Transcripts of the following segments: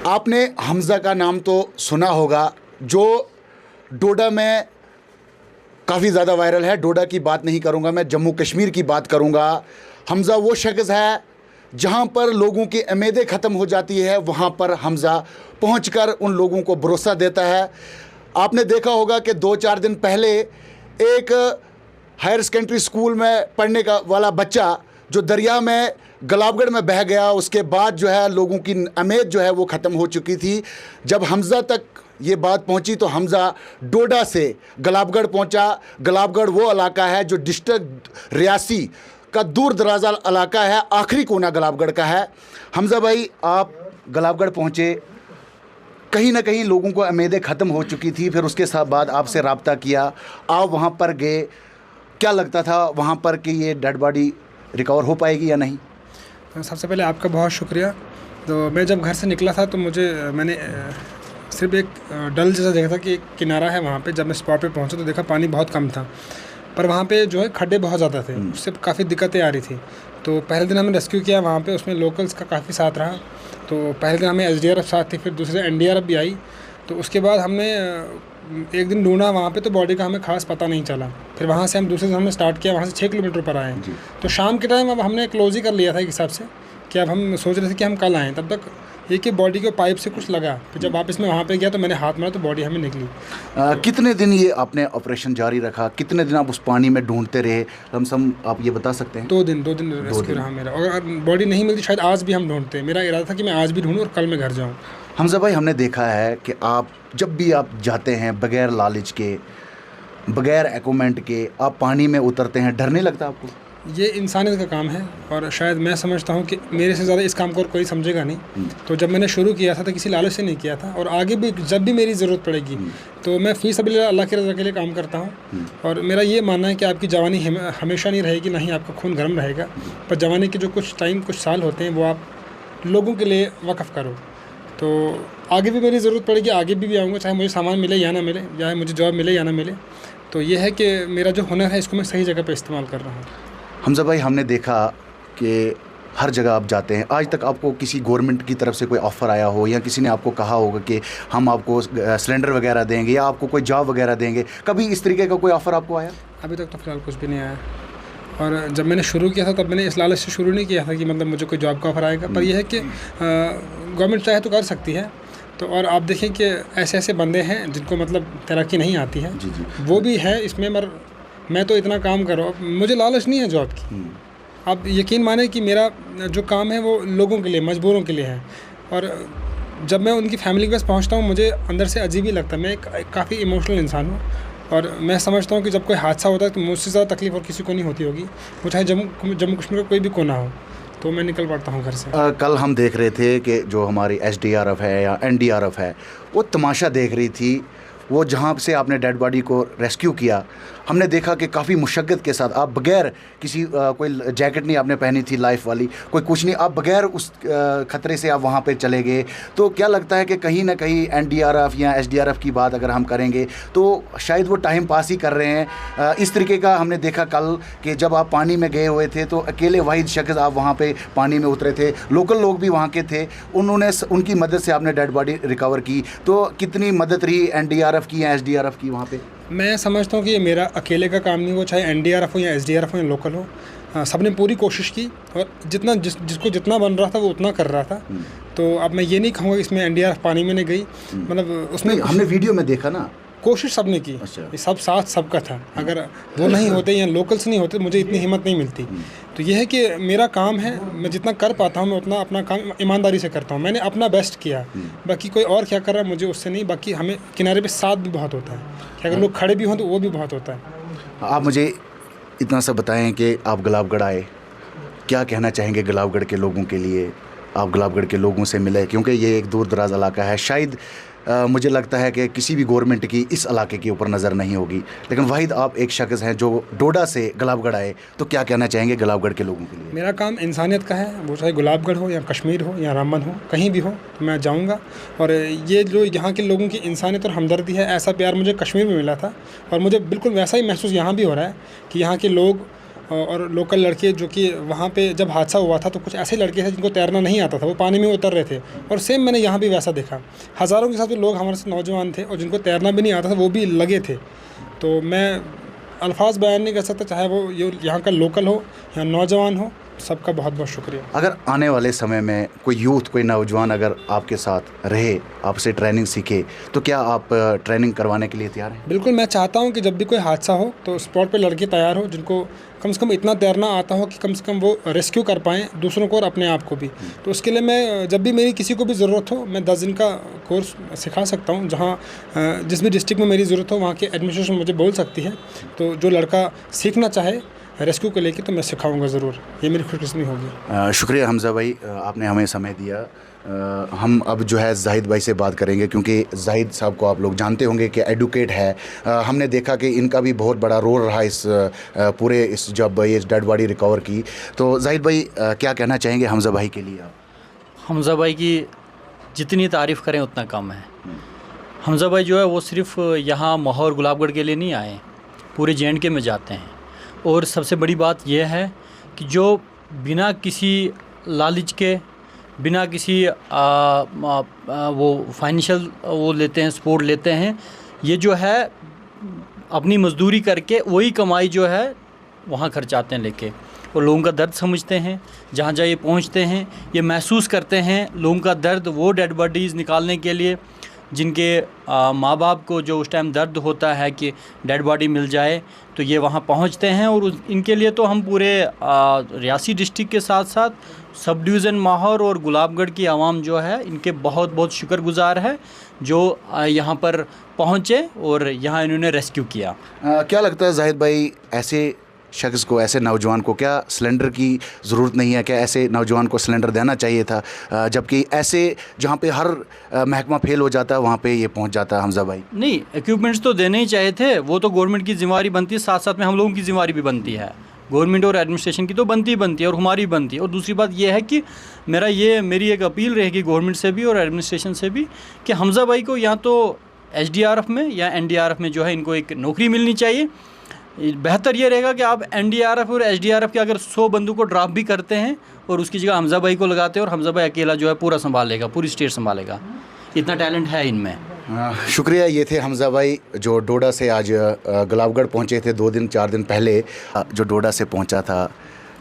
आपने हमज़ा का नाम तो सुना होगा, जो डोडा में काफ़ी ज़्यादा वायरल है। डोडा की बात नहीं करूँगा मैं, जम्मू कश्मीर की बात करूँगा। हमज़ा वो शख्स है जहाँ पर लोगों की उम्मीदें ख़त्म हो जाती है, वहाँ पर हमज़ा पहुँचकर उन लोगों को भरोसा देता है। आपने देखा होगा कि 2-4 दिन पहले एक हायर सेकेंडरी स्कूल में पढ़ने का वाला बच्चा जो दरिया में गुलाबगढ़ में बह गया, उसके बाद जो है लोगों की उम्मीद जो है वो ख़त्म हो चुकी थी। जब हमज़ा तक ये बात पहुंची तो हमज़ा डोडा से गुलाबगढ़ पहुंचा। गुलाबगढ़ वो इलाका है जो डिस्ट्रिक्ट रियासी का दूर दराजा इलाका है, आखिरी कोना गुलाबगढ़ का है। हमज़ा भाई, आप गुलाबगढ़ पहुंचे, कहीं ना कहीं लोगों को उम्मीदें ख़त्म हो चुकी थी, फिर उसके साथ बाद आपसे रब्ता किया, आप वहाँ पर गए, क्या लगता था वहाँ पर कि ये डेड बॉडी रिकवर हो पाएगी या नहीं? सबसे पहले आपका बहुत शुक्रिया। तो मैं जब घर से निकला था तो मैंने सिर्फ एक डल जैसा देखा था कि एक किनारा है वहाँ पे। जब मैं स्पॉट पे पहुँचा तो देखा पानी बहुत कम था, पर वहाँ पे जो है खड्डे बहुत ज़्यादा थे, उससे काफ़ी दिक्कतें आ रही थी। तो पहले दिन हमने रेस्क्यू किया वहाँ पे, उसमें लोकल्स का काफ़ी साथ रहा। तो पहले दिन हमें SDRF साथ थी, फिर दूसरे NDRF भी आई। तो उसके बाद हमने एक दिन ढूंढा वहाँ पे, तो बॉडी का हमें खास पता नहीं चला। फिर वहाँ से हम दूसरे दिन हमने स्टार्ट किया, वहाँ से 6 किलोमीटर पर आए। तो शाम के टाइम अब हमने क्लोज ही कर लिया था एक हिसाब से कि अब हम सोच रहे थे कि हम कल आएँ। तब तक ये कि बॉडी को पाइप से कुछ लगा, फिर जब वापस में वहाँ पे गया तो मैंने हाथ मारा तो बॉडी हमें निकली। कितने दिन ये आपने ऑपरेशन जारी रखा, कितने दिन आप उस पानी में ढूंढते रहे, लमसम आप ये बता सकते हैं? 2 दिन रेस्क्यू रहा मेरा, और बॉडी नहीं मिलती शायद आज भी हम ढूंढते। मेरा इरादा था कि मैं आज भी ढूंढूं और कल मैं घर जाऊँ। हमज़ा भाई, हमने देखा है कि आप जब भी आप जाते हैं बगैर लालच के, बगैर एक्विपमेंट के आप पानी में उतरते हैं, डर नहीं लगता आपको? ये इंसानियत का काम है, और शायद मैं समझता हूँ कि मेरे से ज़्यादा इस काम को कोई समझेगा नहीं। तो जब मैंने शुरू किया था तो किसी लालच से नहीं किया था, और आगे भी जब भी मेरी ज़रूरत पड़ेगी तो मैं फ़ी सबिलिल्लाह अल्लाह की रज़ा के लिए काम करता हूँ। और मेरा ये मानना है कि आपकी जवानी हमेशा नहीं रहेगी, ना ही आपका खून गर्म रहेगा, पर जवानी के जो कुछ साल होते हैं वो आप लोगों के लिए वक़्फ़ करो। तो आगे भी मेरी ज़रूरत पड़ेगी, आगे भी आऊँगा, चाहे मुझे सामान मिले या ना मिले, चाहे मुझे जॉब मिले या ना मिले। तो ये है कि मेरा जो हुनर है इसको मैं सही जगह पे इस्तेमाल कर रहा हूँ। हमज़ा भाई, हमने देखा कि हर जगह आप जाते हैं, आज तक आपको किसी गवर्नमेंट की तरफ से कोई ऑफ़र आया हो या किसी ने आपको कहा होगा कि हम आपको सिलेंडर वगैरह देंगे या आपको कोई जॉब वगैरह देंगे, कभी इस तरीके का कोई ऑफ़र आपको आया? अभी तक तो फ़िलहाल कुछ भी नहीं आया। और जब मैंने शुरू किया था तब मैंने इस लालच से शुरू नहीं किया था कि मतलब मुझे कोई जॉब का ऑफ़र आएगा, पर यह है कि गवर्नमेंट चाहे तो कर सकती है। तो और आप देखें कि ऐसे ऐसे बंदे हैं जिनको मतलब तैराकी नहीं आती है, वो भी है इसमें, मगर मैं तो इतना काम कर रहा हूँ, मुझे लालच नहीं है जॉब की। आप यकीन माने कि मेरा जो काम है वो लोगों के लिए, मजबूरों के लिए है। और जब मैं उनकी फैमिली के पास पहुँचता हूँ मुझे अंदर से अजीब ही लगता है। मैं काफ़ी इमोशनल इंसान हूँ, और मैं समझता हूँ कि जब कोई हादसा होता है तो मुझसे ज़्यादा तकलीफ़ और किसी को नहीं होती होगी, वो चाहे जम्मू कश्मीर का कोई भी कोना हो। तो मैं निकल पड़ता हूँ घर से। कल हम देख रहे थे कि जो हमारी SDRF है या NDRF है वो तमाशा देख रही थी। वो जहाँ से आपने डेड बॉडी को रेस्क्यू किया, हमने देखा कि काफ़ी मुशक्क़त के साथ आप बग़ैर किसी कोई जैकेट नहीं आपने पहनी थी लाइफ वाली, कोई कुछ नहीं, आप बग़ैर उस ख़तरे से आप वहाँ पे चले गए। तो क्या लगता है कि कहीं ना कहीं NDRF या SDRF की बात अगर हम करेंगे तो शायद वो टाइम पास ही कर रहे हैं। इस तरीके का हमने देखा कल कि जब आप पानी में गए हुए थे तो अकेले वाहिद शख्स आप वहाँ पर पानी में उतरे थे, लोकल लोग भी वहाँ के थे, उनकी मदद से आपने डेड बॉडी रिकवर की। तो कितनी मदद रही NDRF की या SDRF की वहाँ पे? मैं समझता हूँ कि ये मेरा अकेले का काम नहीं, वो चाहे NDRF हो या SDRF हो या लोकल हो, सबने पूरी कोशिश की, और जिसको जितना बन रहा था वो उतना कर रहा था। तो अब मैं ये नहीं कहूँगा इसमें NDRF पानी में नहीं गई, मतलब उसमें हमने वीडियो में देखा ना, कोशिश सबने की। ये सब साथ सबका था, अगर वो नहीं होते या लोकल्स नहीं होते मुझे इतनी हिम्मत नहीं मिलती। तो ये है कि मेरा काम है, मैं जितना कर पाता हूँ मैं उतना अपना काम ईमानदारी से करता हूँ। मैंने अपना बेस्ट किया, बाकी कोई और क्या कर रहा है मुझे उससे नहीं। बाकी हमें किनारे पे साथ भी बहुत होता है कि अगर लोग खड़े भी हों तो वो भी बहुत होता है। आप मुझे इतना सा बताएं कि आप गुलाबगढ़ आए, क्या कहना चाहेंगे गुलाबगढ़ के लोगों के लिए? आप गुलाबगढ़ के लोगों से मिले, क्योंकि ये एक दूर दराज इलाका है, शायद मुझे लगता है कि किसी भी गवर्नमेंट की इस इलाके के ऊपर नज़र नहीं होगी, लेकिन वाहिद आप एक शख्स हैं जो डोडा से गुलाबगढ़ आए, तो क्या कहना चाहेंगे गुलाबगढ़ के लोगों के लिए? मेरा काम इंसानियत का है, वो चाहे गुलाबगढ़ हो या कश्मीर हो या रामबन हो, कहीं भी हो तो मैं जाऊँगा। और ये जो यहाँ के लोगों की इंसानियत और हमदर्दी है, ऐसा प्यार मुझे कश्मीर में मिला था, और मुझे बिल्कुल वैसा ही महसूस यहाँ भी हो रहा है कि यहाँ के लोग और लोकल लड़के जो कि वहाँ पे जब हादसा हुआ था तो कुछ ऐसे लड़के थे जिनको तैरना नहीं आता था, वो पानी में उतर रहे थे। और सेम मैंने यहाँ भी वैसा देखा, हज़ारों के साथ लोग हमारे से नौजवान थे और जिनको तैरना भी नहीं आता था वो भी लगे थे। तो मैं अल्फाज बयान नहीं कर सकता, चाहे वो ये यहाँ का लोकल हो या नौजवान हो, सबका बहुत बहुत शुक्रिया। अगर आने वाले समय में कोई यूथ, कोई नौजवान अगर आपके साथ रहे, आपसे ट्रेनिंग सीखे, तो क्या आप ट्रेनिंग करवाने के लिए तैयार हैं? बिल्कुल, मैं चाहता हूँ कि जब भी कोई हादसा हो तो स्पॉट पे लड़के तैयार हो जिनको कम से कम इतना तैरना आता हो कि कम से कम वो रेस्क्यू कर पाएँ दूसरों को और अपने आप को भी। तो उसके लिए मैं जब भी मेरी किसी को भी ज़रूरत हो, मैं 10 दिन का कोर्स सिखा सकता हूँ। जहाँ जिस भी डिस्ट्रिक्ट में मेरी ज़रूरत हो वहाँ की एडमिनिस्ट्रेशन मुझे बोल सकती है। तो जो लड़का सीखना चाहे रेस्क्यू को लेके तो मैं सिखाऊंगा ज़रूर, ये मेरी खुशकिस्मती होगी। शुक्रिया हमज़ा भाई, आपने हमें समय दिया। हम अब जो है जाहिद भाई से बात करेंगे, क्योंकि जाहिद साहब को आप लोग जानते होंगे कि एडवोकेट है। हमने देखा कि इनका भी बहुत बड़ा रोल रहा इस पूरे इस जब ये डेड बॉडी रिकवर की। तो जाहिद भाई क्या कहना चाहेंगे हमज़ा भाई के लिए आप? हमज़ा भाई की जितनी तारीफ़ करें उतना कम है। हमज़ा भाई जो है वो सिर्फ़ यहाँ माहौर गुलाबगढ़ के लिए नहीं आए, पूरे JNK में जाते हैं। और सबसे बड़ी बात यह है कि जो बिना किसी लालच के, बिना किसी वो फाइनेंशियल वो लेते हैं, सपोर्ट लेते हैं, ये जो है अपनी मजदूरी करके वही कमाई जो है वहाँ खर्चाते हैं लेके, और लोगों का दर्द समझते हैं। जहाँ जहाँ ये पहुँचते हैं ये महसूस करते हैं लोगों का दर्द, वो डेड बॉडीज़ निकालने के लिए जिनके माँ बाप को जो उस टाइम दर्द होता है कि डेड बॉडी मिल जाए, तो ये वहाँ पहुँचते हैं। और इनके लिए तो हम पूरे रियासी डिस्ट्रिक्ट के साथ साथ सब डिवीज़न माहौर और गुलाबगढ़ की आवाम जो है इनके बहुत बहुत शुक्रगुजार है जो यहाँ पर पहुँचे और यहाँ इन्होंने रेस्क्यू किया। क्या लगता है जाहिद भाई, ऐसे शख्स को, ऐसे नौजवान को क्या सिलेंडर की ज़रूरत नहीं है? क्या ऐसे नौजवान को सिलेंडर देना चाहिए था? जबकि ऐसे जहाँ पे हर महकमा फेल हो जाता है वहाँ पे ये पहुँच जाता है हमज़ा भाई। नहीं, इक्विपमेंट्स तो देने ही चाहिए थे, वो तो गवर्नमेंट की जिम्मेवारी बनती है, साथ साथ में हम लोगों की जिम्मेवारी भी बनती है। गवर्नमेंट और एडमिनिस्ट्रेशन की तो बनती है और हमारी बनती है। और दूसरी बात यह है कि मेरी एक अपील रहेगी गवर्नमेंट से भी और एडमिनिस्ट्रेशन से भी कि हमज़ा भाई को या तो SDRF में या NDRF में जो है इनको एक नौकरी मिलनी चाहिए। बेहतर ये रहेगा कि आप NDRF और SDRF के अगर 100 बंदों को ड्रॉप भी करते हैं और उसकी जगह हमज़ा भाई को लगाते हैं और हमज़ा भाई अकेला जो है पूरा संभालेगा, पूरी स्टेट संभालेगा, इतना टैलेंट है इनमें। शुक्रिया, ये थे हमज़ा भाई जो डोडा से आज गुलाबगढ़ पहुँचे थे 2 दिन 4 दिन पहले। जो डोडा से पहुँचा था,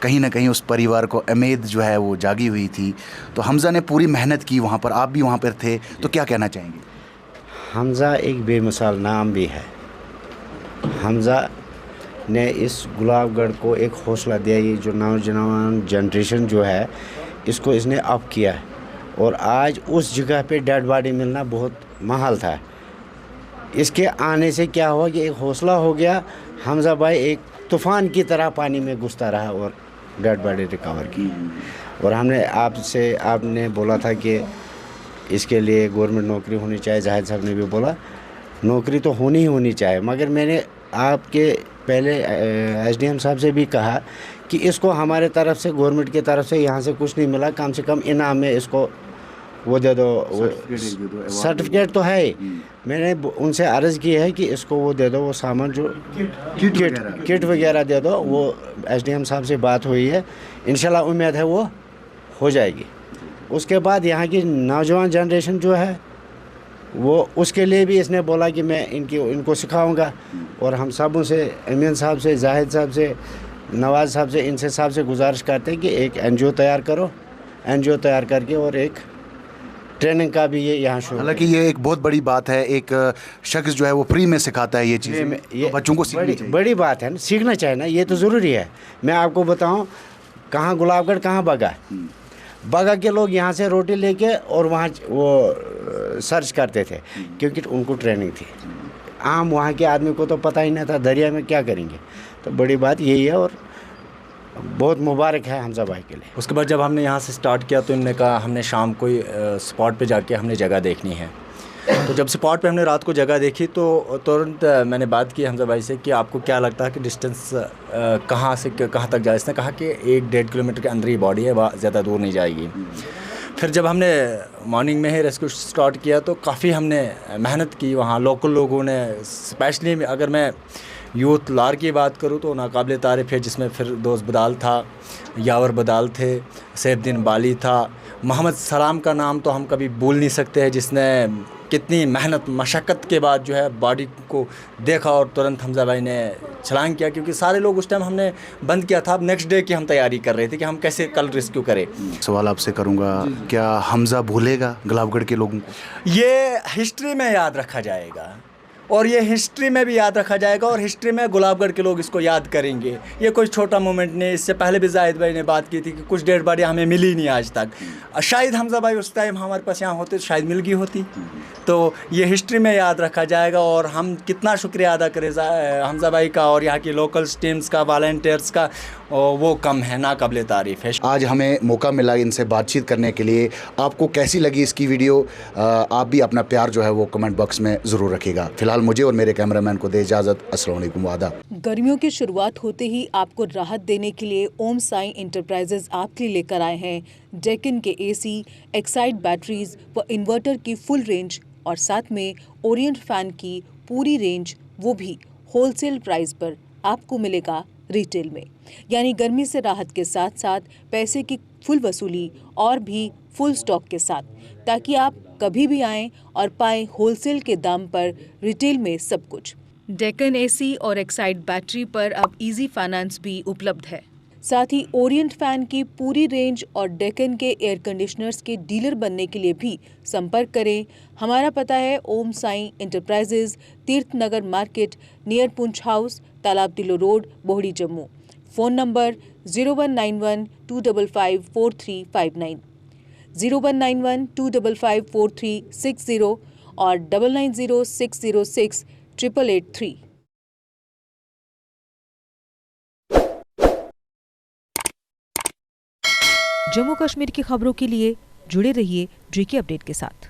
कहीं ना कहीं उस परिवार को उम्मीद जो है वो जागी हुई थी। तो हमज़ा ने पूरी मेहनत की वहाँ पर, आप भी वहाँ पर थे, तो क्या कहना चाहेंगे? हमज़ा एक बेमिसाल नाम भी है। हमज़ा ने इस गुलाबगढ़ को एक हौसला दिया। ये जो नौजवान जनरेशन जो है इसको इसने अप किया है और आज उस जगह पे डेड बॉडी मिलना बहुत महल था। इसके आने से क्या हुआ कि एक हौसला हो गया। हमज़ा भाई एक तूफ़ान की तरह पानी में घुसता रहा और डेड बॉडी रिकवर की। और आपने बोला था कि इसके लिए गवर्नमेंट नौकरी होनी चाहिए। जाहिद साहब ने भी बोला नौकरी तो होनी चाहिए, मगर मैंने आपके पहले SDM साहब से भी कहा कि इसको हमारे तरफ से, गवर्नमेंट की तरफ से यहाँ से कुछ नहीं मिला, कम से कम इनाम में इसको वो दे दो, सर्टिफिकेट तो है। मैंने उनसे अर्ज़ की है कि इसको वो दे दो, वो सामान जो किट वगैरह दे दो। वो SDM साहब से बात हुई है, इंशाल्लाह उम्मीद है वो हो जाएगी। उसके बाद यहाँ की नौजवान जनरेशन जो है वो उसके लिए भी इसने बोला कि मैं इनको सिखाऊंगा। और हम सबों से, अमीन साहब से, जाहिद साहब से, नवाज़ साहब से, इनसे साहब से गुजारिश करते हैं कि एक NGO तैयार करो, NGO तैयार करके और एक ट्रेनिंग का भी ये यहाँ शुरू। हालांकि ये एक बहुत बड़ी बात है, एक शख्स जो है वो फ्री में सिखाता है ये चीज़ें, तो बच्चों को सीखनी चाहिए। बड़ी बात है ना, सीखना चाहिए ना, ये तो ज़रूरी है। मैं आपको बताऊँ, कहाँ गुलाबगढ़, कहाँ बगा के लोग यहाँ से रोटी लेके और वहाँ वो सर्च करते थे क्योंकि उनको ट्रेनिंग थी। आम वहाँ के आदमी को तो पता ही नहीं था दरिया में क्या करेंगे। तो बड़ी बात यही है और बहुत मुबारक है हमज़ा भाई के लिए। उसके बाद जब हमने यहाँ से स्टार्ट किया तो इन्होंने कहा हमने शाम को स्पॉट पे जाके हमने जगह देखनी है। तो जब स्पॉट पे हमने रात को जगह देखी तो तुरंत मैंने बात की हमज़ा भाई से कि आपको क्या लगता है कि डिस्टेंस कहाँ से कहाँ तक जाए। इसने कहा कि 1-1.5 किलोमीटर के अंदर ही बॉडी है, वह ज़्यादा दूर नहीं जाएगी। फिर जब हमने मॉर्निंग में ही रेस्क्यू स्टार्ट किया तो काफ़ी हमने मेहनत की। वहाँ लोकल लोगों ने, स्पेशली अगर मैं यूथ लार की बात करूँ तो नाकाबिल तारीफ़ है, जिसमें फिरदौस बदाल था, यावर बदाल थे, सैफुद्दीन बाली था, मोहम्मद सलाम का नाम तो हम कभी भूल नहीं सकते हैं, जिसने कितनी मेहनत मशक्क़त के बाद जो है बॉडी को देखा और तुरंत हमज़ा भाई ने छलांग किया, क्योंकि सारे लोग उस टाइम हमने बंद किया था। अब नेक्स्ट डे की हम तैयारी कर रहे थे कि हम कैसे कल रेस्क्यू करें। सवाल आपसे करूंगा, क्या हमजा भूलेगा गुलाबगढ़ के लोगों को? ये हिस्ट्री में याद रखा जाएगा और ये हिस्ट्री में भी याद रखा जाएगा और हिस्ट्री में गुलाबगढ़ के लोग इसको याद करेंगे। ये कोई छोटा मोमेंट नहीं। इससे पहले भी जाहिद भाई ने बात की थी कि कुछ डेड बॉडी हमें मिली नहीं आज तक। शायद हमजा भाई उस टाइम हमारे पास यहाँ होते तो शायद मिल गई होती। तो ये हिस्ट्री में याद रखा जाएगा और हम कितना शुक्रिया अदा करें हमजा भाई का और यहाँ की लोकल टीम्स का, वॉलंटियर्स का, वो कम है, नाकाबिले तारीफ़ है। आज हमें मौका मिला इनसे बातचीत करने के लिए। आपको कैसी लगी इसकी वीडियो? आप भी अपना प्यार जो है वो कमेंट बॉक्स में ज़रूर रखिएगा। फिलहाल मुझे और मेरे कैमरामैन को दे इजाज़त। अस्सलाम वालेकुम, वादा। गर्मियों की शुरुआत होते ही आपको राहत देने के लिए ओम साई इंटरप्राइजेज आपके लिए लेकर आए हैं डेक्कन के एसी, एक्साइड बैटरीज व इन्वर्टर की फुल रेंज और साथ में ओरिएंट फैन की पूरी रेंज, वो भी होलसेल प्राइस पर आपको मिलेगा रिटेल में। यानी गर्मी से राहत के साथ साथ पैसे की फुल वसूली और भी फुल स्टॉक के साथ, ताकि आप कभी भी आएं और पाएं होलसेल के दाम पर रिटेल में सब कुछ। डेक्कन एसी और एक्साइड बैटरी पर अब इजी फाइनेंस भी उपलब्ध है। साथ ही ओरिएंट फैन की पूरी रेंज और डेक्कन के एयर कंडीशनर्स के डीलर बनने के लिए भी संपर्क करें। हमारा पता है ओम Sai enterprises, Tirth Nagar market, near Poonch house, Talab Tilo road, Bohri, Jammu. Phone number 0191 255 4359, 0191 255 4360 और 990606 8883। जम्मू कश्मीर की खबरों के लिए जुड़े रहिए JK अपडेट के साथ।